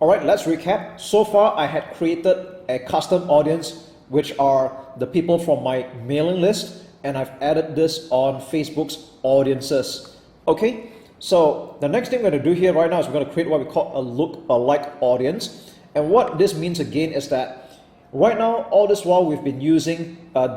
Alright, let's recap. So far, I had created a custom audience, which are the people from my mailing list, and I've added this on Facebook's audiences. Okay, so the next thing we're going to do here right now is we're going to create what we call a look-alike audience. And what this means again is that right now, all this while we've been using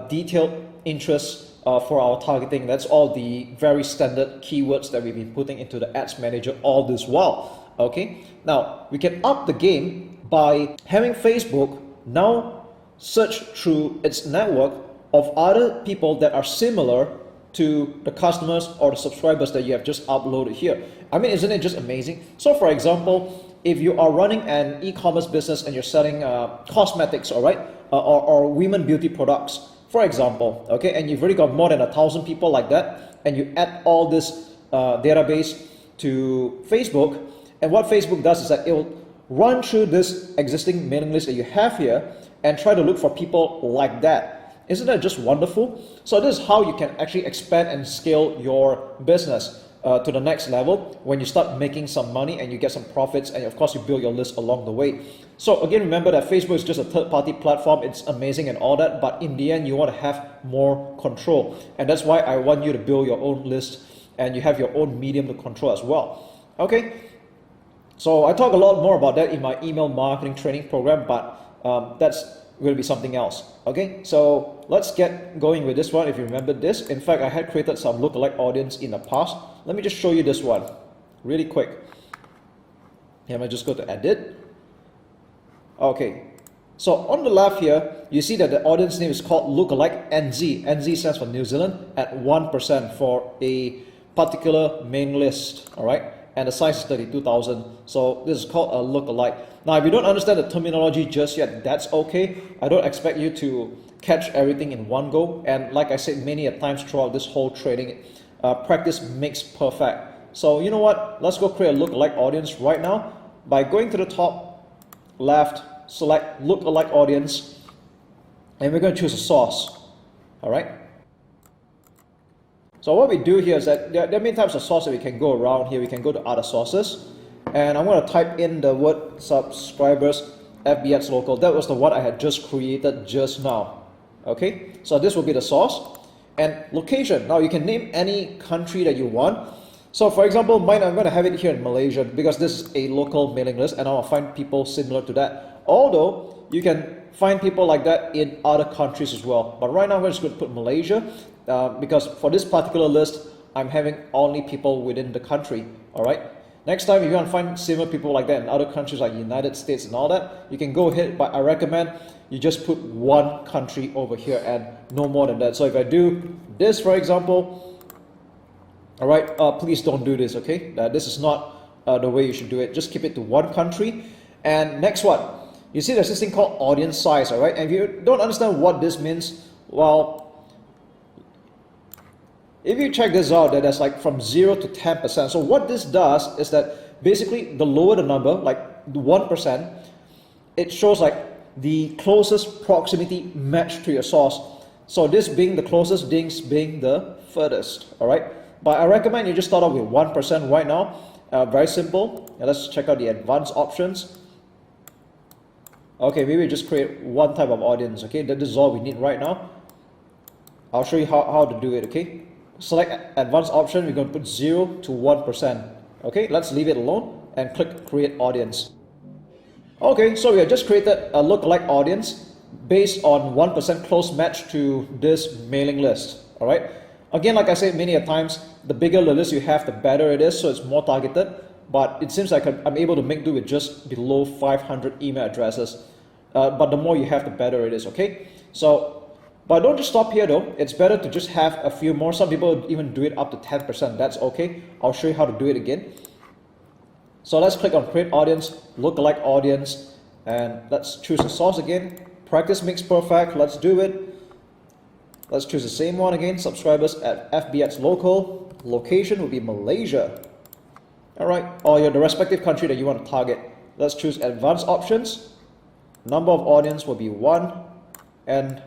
detailed interests for our targeting. That's all the very standard keywords that we've been putting into the Ads Manager all this while. Okay, now we can up the game by having Facebook now search through its network of other people that are similar to the customers or the subscribers that you have just uploaded here. I mean, isn't it just amazing? So for example, if you are running an e-commerce business and you're selling cosmetics, all right, or women beauty products, for example, okay, and you've already got more than 1,000 people like that, and you add all this database to Facebook, and what Facebook does is that it will run through this existing mailing list that you have here and try to look for people like that. Isn't that just wonderful? So this is how you can actually expand and scale your business to the next level when you start making some money and you get some profits, and of course you build your list along the way. So again, remember that Facebook is just a third-party platform. It's amazing and all that, but in the end you want to have more control, and that's why I want you to build your own list and you have your own medium to control as well. Okay, so I talk a lot more about that in my email marketing training program, but that's going to be something else. Okay, so let's get going with this one. If you remember this, in fact, I had created some lookalike audience in the past. Let me just show you this one really quick. Here, I just go to edit. Okay, so on the left here, you see that the audience name is called lookalike NZ. NZ stands for New Zealand at 1% for a particular main list. All right, and the size is 32,000. So this is called a lookalike. Now, if you don't understand the terminology just yet, that's okay. I don't expect you to catch everything in one go. And like I said many a times throughout this whole training, practice makes perfect. So you know what? Let's go create a lookalike audience right now by going to the top left, select lookalike audience, and we're going to choose a source. All right. So what we do here is that there are many types of sources that we can go around here. We can go to other sources, and I'm going to type in the word subscribers FB Ads Local. That was the one I had just created just now. Okay, so this will be the source. And location, now you can name any country that you want. So for example, mine, I'm going to have it here in Malaysia because this is a local mailing list and I will find people similar to that. Although you can find people like that in other countries as well. But right now I'm just going to put Malaysia because for this particular list, I'm having only people within the country. All right. Next time, if you want to find similar people like that in other countries like United States and all that, you can go ahead, but I recommend you just put one country over here and no more than that. So if I do this, for example, all right, please don't do this, okay? This is not the way you should do it. Just keep it to one country. And next one, you see there's this thing called audience size, all right? And if you don't understand what this means, well, if you check this out, that that's like from 0 to 10%. So what this does is that basically the lower the number, like the 1%, it shows like the closest proximity match to your source. So this being the closest, this being the furthest, all right? But I recommend you just start off with 1% right now. Very simple. Now let's check out the advanced options. Okay, maybe just create one type of audience, okay? This is all we need right now. I'll show you how to do it, okay? Select advanced option, we're going to put 0 to 1%. Okay, let's leave it alone and click create audience. Okay, so we have just created a lookalike audience based on 1% close match to this mailing list. All right. Again, like I said many a times, the bigger the list you have, the better it is, so it's more targeted. But it seems like I'm able to make do with just below 500 email addresses. But the more you have, the better it is. Okay. So, but don't just stop here though. It's better to just have a few more. Some people even do it up to 10%. That's okay. I'll show you how to do it again. So let's click on create audience, lookalike audience, and let's choose a source again. Practice makes perfect. Let's do it. Let's choose the same one again. Subscribers at FB Ads Local. Location will be Malaysia. All right, or the respective country that you want to target. Let's choose advanced options. Number of audience will be 1, and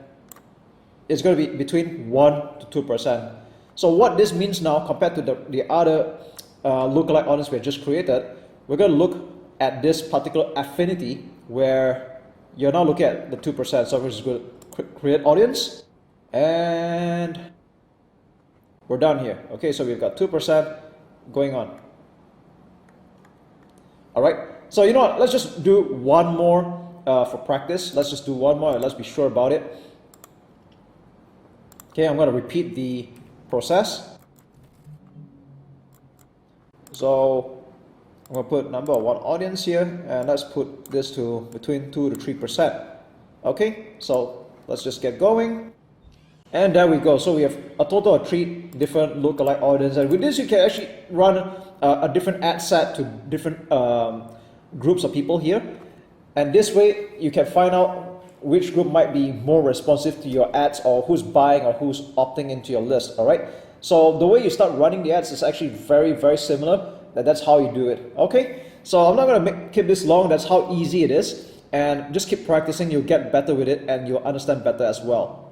it's going to be between 1 to 2%. So what this means now compared to the other lookalike audience we have just created, we're going to look at this particular affinity where you're now looking at the 2%. So we're just going to create audience, and we're done here. Okay, so we've got 2% going on. All right, so you know what, let's just do one more for practice. Let's just do one more and let's be sure about it. Okay, I'm going to repeat the process. So I'm going to put number of one audience here, and let's put this to between 2 to 3%. Okay, so let's just get going. And there we go. So we have a total of 3 different lookalike audience, and with this you can actually run a different ad set to different groups of people here, and this way you can find out which group might be more responsive to your ads, or who's buying or who's opting into your list. All right, so the way you start running the ads is actually very similar. That's how you do it. Okay, so I'm not going to keep this long. That's how easy it is, and just keep practicing. You'll get better with it and you'll understand better as well.